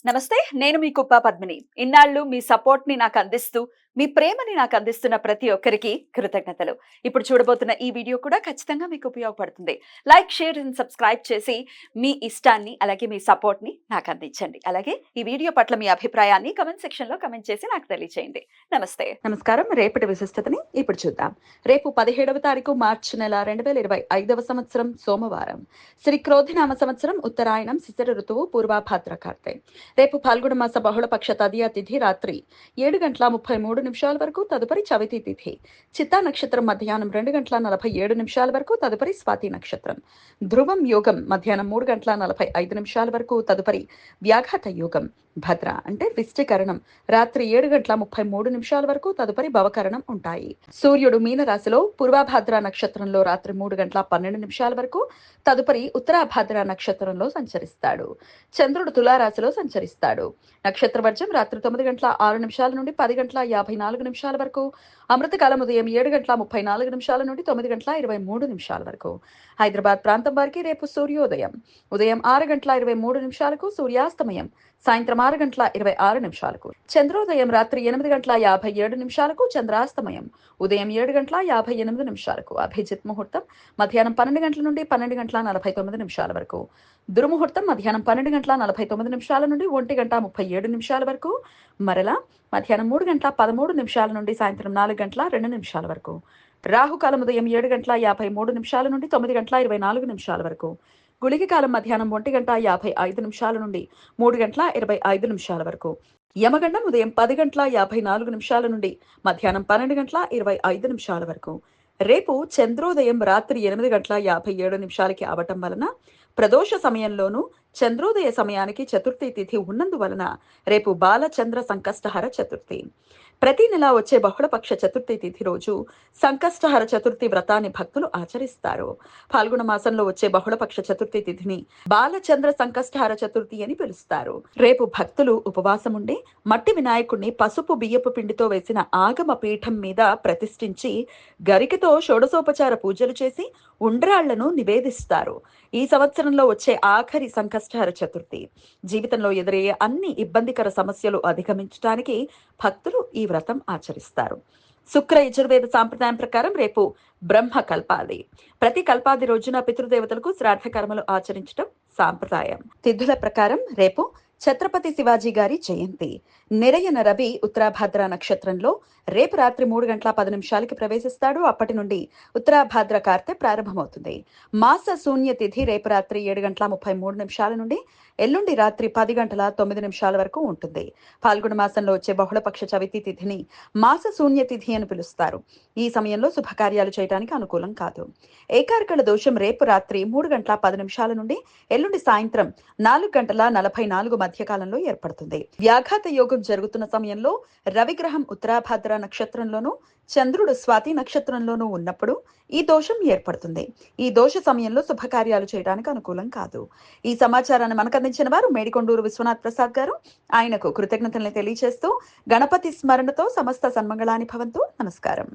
నమస్తే. నేను మీ కుప్ప పద్మిని. ఇన్నాళ్ళు మీ సపోర్ట్‌ని నాకందిస్తూ, మీ ప్రేమని నాకందిస్తున్న ప్రతి ఒక్కరికి కృతజ్ఞతలు. ఇప్పుడు చూడబోతున్న ఈ వీడియో కూడా ఖచ్చితంగా మీకు ఉపయోగపడుతుంది. లైక్, షేర్ అండ్ సబ్స్క్రైబ్ చేసి మీ ఇష్టాన్ని, అలాగే మీ సపోర్ట్‌ని నాకందించండి. అలాగే ఈ వీడియో పట్ల మీ అభిప్రాయాన్ని కామెంట్ సెక్షన్‌లో కామెంట్ చేసి నాకు తెలియజేయండి. నమస్తే. నమస్కారం. రేపటి విశిష్టతని ఇప్పుడు చూద్దాం. రేపు 17వ తారీఖు మార్చి నెల 2025వ సంవత్సరం సోమవారం. శ్రీ క్రోధినామ సంవత్సరం ఉత్తరాయణం శిశిర ఋతువు పూర్వాభాద్ర కార్తె. రేపు పాల్గొన మాస బహుళపక్ష తదియా తిథి రాత్రి 7:33 వరకు, తదుపరి చవితి తిథి. చిత్తా నక్షత్రం మధ్యాహ్నం 2:47 వరకు, తదుపరి స్వాతి నక్షత్రం. ధ్రువం యోగం మధ్యాహ్నం 3:45 వరకు, తదుపరి వ్యాఘాత యోగం. భద్ర అంటే విష్టికరణం రాత్రి 7:33 వరకు, తదుపరి భవకరణం ఉంటాయి. సూర్యుడు మీన రాశిలో పూర్వభాద్ర నక్షత్రంలో రాత్రి 3:12 వరకు, తదుపరి ఉత్తరాభాద్ర నక్షత్రంలో సంచరిస్తాడు. చంద్రుడు తులారాశిలో సంచరిస్తాడు. నక్షత్ర వర్జం రాత్రి 9:06 నుండి 10:54 వరకు, అమృతకాలం ఉదయం 7:34 నుండి 9:23 వరకు. హైదరాబాద్ ప్రాంతం వారికి రేపు సూర్యోదయం ఉదయం 6:23 సూర్యాస్తమయం సాయంత్రం 6:26. చంద్రోదయం రాత్రి 8:57 చంద్రాస్తమయం ఉదయం 7:58. అభిజిత్ ముహూర్తం మధ్యాహ్నం 12 గంటల నుండి 12:49 వరకు. దుర్ముహూర్తం మధ్యాహ్నం 12:49 నుండి 1:37 వరకు. మరలా మధ్యాహ్నం 3:13 నుండి సాయంత్రం 4:02 వరకు. రాహుకాలం ఉదయం 7:53 నుండి 9:24 వరకు. గుళిక కాలం మధ్యాహ్నం 1:55 నుండి 3:25 వరకు. యమగండం ఉదయం 10:54 నుండి మధ్యాహ్నం 12:25 వరకు. రేపు చంద్రోదయం రాత్రి 8:57 అవటం వలన ప్రదోష సమయంలోనూ చంద్రోదయ సమయానికి చతుర్థి తిథి ఉన్నందువలన రేపు బాలచంద్ర సంకష్టహర చతుర్థి. ప్రతి నెల వచ్చే బహుళపక్ష చతుర్థి తిథి రోజు సంకష్టహర చతుర్థి వ్రతాన్ని భక్తులు ఆచరిస్తారు. ఫాల్గుణ మాసంలో వచ్చే బహుళపక్ష చతుర్థి తిథిని బాలచంద్ర సంకష్టహర చతుర్థి అని పిలుస్తారు. రేపు భక్తులు ఉపవాసం ఉండి మట్టి వినాయకుడిని పసుపు బియ్యపు పిండితో వేసిన ఆగమ పీఠం మీద ప్రతిష్ఠించి గరికతో షోడశోపచార పూజలు చేసి ఉండ్రాళ్లను నివేదిస్తారు. ఈ సంవత్సరంలో వచ్చే ఆఖరి సంకష్టహర చతుర్థి. జీవితంలో ఎదురయ్యే అన్ని ఇబ్బందికర సమస్యలు అధిగమించడానికి భక్తులు ఈ వ్రతం ఆచరిస్తారు. శుక్ర యజుర్వేద సాంప్రదాయం ప్రకారం రేపు బ్రహ్మ కల్పాది. ప్రతి కల్పాది రోజున పితృదేవతలకు శ్రాద్ధ కర్మలు ఆచరించడం సాంప్రదాయం. తిథుల ప్రకారం రేపు ఛత్రపతి శివాజీ గారి జయంతి. నిరయన రవి ఉత్తరాభాద్ర నక్షత్రంలో రేపు రాత్రి 3:10 ప్రవేశిస్తాడు. అప్పటి నుండి ఉత్తరాభాద్ర కార్తె ప్రారంభమవుతుంది. మాస శూన్య తిథి రేపు రాత్రి 7:33 నుండి ఎల్లుండి రాత్రి 10:09 వరకు ఉంటుంది. పాల్గొన మాసంలో వచ్చే బహుళపక్ష చవితి తిథిని మాస శూన్య తిథి అని పిలుస్తారు. ఈ సమయంలో శుభకార్యాలు చేయడానికి అనుకూలం కాదు. ఏకార్కళ దోషం రేపు రాత్రి 3:10 నుండి ఎల్లుండి సాయంత్రం 4:44 మధ్యకాలంలో ఏర్పడుతుంది. వ్యాఘాత యోగం జరుగుతున్న సమయంలో రవిగ్రహం ఉత్తరాభాద్ర నక్షత్రంలోనూ చంద్రుడు స్వాతి నక్షత్రంలోనూ ఉన్నప్పుడు ఈ దోషం ఏర్పడుతుంది. ఈ దోష సమయంలో శుభకార్యాలు చేయడానికి అనుకూలం కాదు. ఈ సమాచారాన్ని మనకు అందించిన వారు మేడికొండూరు విశ్వనాథ్ ప్రసాద్ గారు. ఆయనకు కృతజ్ఞతల్ని తెలియజేస్తూ గణపతి స్మరణతో సమస్త సన్మంగళాని భవంతు. నమస్కారం.